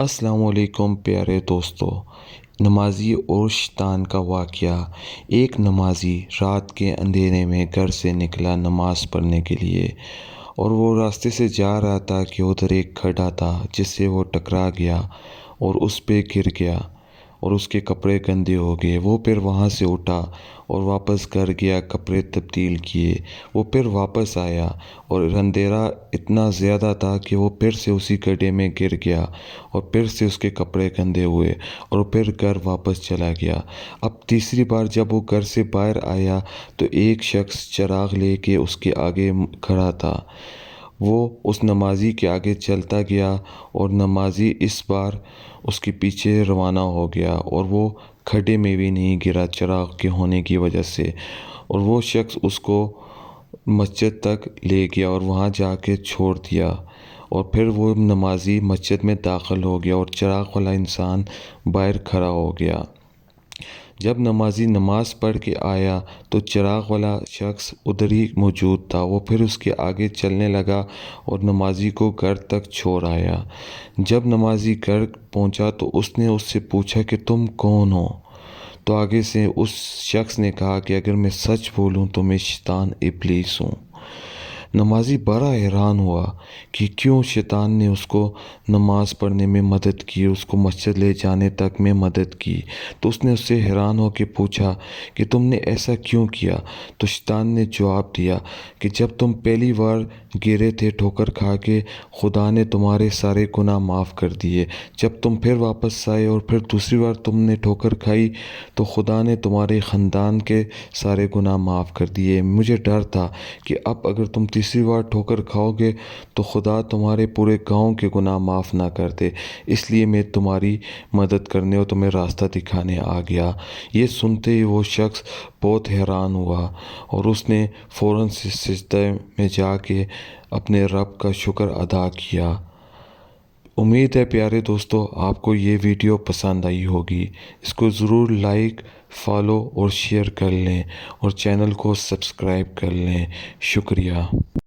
السلام علیکم پیارے دوستو، نمازی اور شیطان کا واقعہ۔ ایک نمازی رات کے اندھیرے میں گھر سے نکلا نماز پڑھنے کے لیے، اور وہ راستے سے جا رہا تھا کہ ادھر ایک کھڈا تھا جس سے وہ ٹکرا گیا اور اس پہ گر گیا اور اس کے کپڑے گندے ہو گئے۔ وہ پھر وہاں سے اٹھا اور واپس گھر گیا، کپڑے تبدیل کیے۔ وہ پھر واپس آیا اور اندھیرا اتنا زیادہ تھا کہ وہ پھر سے اسی گڈھے میں گر گیا اور پھر سے اس کے کپڑے گندے ہوئے اور پھر گھر واپس چلا گیا۔ اب تیسری بار جب وہ گھر سے باہر آیا تو ایک شخص چراغ لے کے اس کے آگے کھڑا تھا۔ وہ اس نمازی کے آگے چلتا گیا اور نمازی اس بار اس کے پیچھے روانہ ہو گیا اور وہ کھڈے میں بھی نہیں گرا چراغ کے ہونے کی وجہ سے، اور وہ شخص اس کو مسجد تک لے گیا اور وہاں جا کے چھوڑ دیا، اور پھر وہ نمازی مسجد میں داخل ہو گیا اور چراغ والا انسان باہر کھڑا ہو گیا۔ جب نمازی نماز پڑھ کے آیا تو چراغ والا شخص ادھر ہی موجود تھا۔ وہ پھر اس کے آگے چلنے لگا اور نمازی کو گھر تک چھوڑ آیا۔ جب نمازی گھر پہنچا تو اس نے اس سے پوچھا کہ تم کون ہو؟ تو آگے سے اس شخص نے کہا کہ اگر میں سچ بولوں تو میں شیطان ابلیس ہوں۔ نمازی بڑا حیران ہوا کہ کیوں شیطان نے اس کو نماز پڑھنے میں مدد کی، اس کو مسجد لے جانے تک میں مدد کی۔ تو اس نے اس سے حیران ہو کے پوچھا کہ تم نے ایسا کیوں کیا؟ تو شیطان نے جواب دیا کہ جب تم پہلی بار گرے تھے ٹھوکر کھا کے، خدا نے تمہارے سارے گناہ معاف کر دیے۔ جب تم پھر واپس آئے اور پھر دوسری بار تم نے ٹھوکر کھائی تو خدا نے تمہارے خاندان کے سارے گناہ معاف کر دیے۔ مجھے ڈر تھا کہ اب اگر تم تیسری بار ٹھوکر کھاؤ گے تو خدا تمہارے پورے گاؤں کے گناہ معاف نہ کر دے، اس لیے میں تمہاری مدد کرنے اور تمہیں راستہ دکھانے آ گیا۔ یہ سنتے ہی وہ شخص بہت حیران ہوا اور اس نے فوراً سجدے میں جا کے اپنے رب کا شکر ادا کیا۔ امید ہے پیارے دوستو آپ کو یہ ویڈیو پسند آئی ہوگی۔ اس کو ضرور لائک، فالو اور شیئر کر لیں اور چینل کو سبسکرائب کر لیں۔ شکریہ۔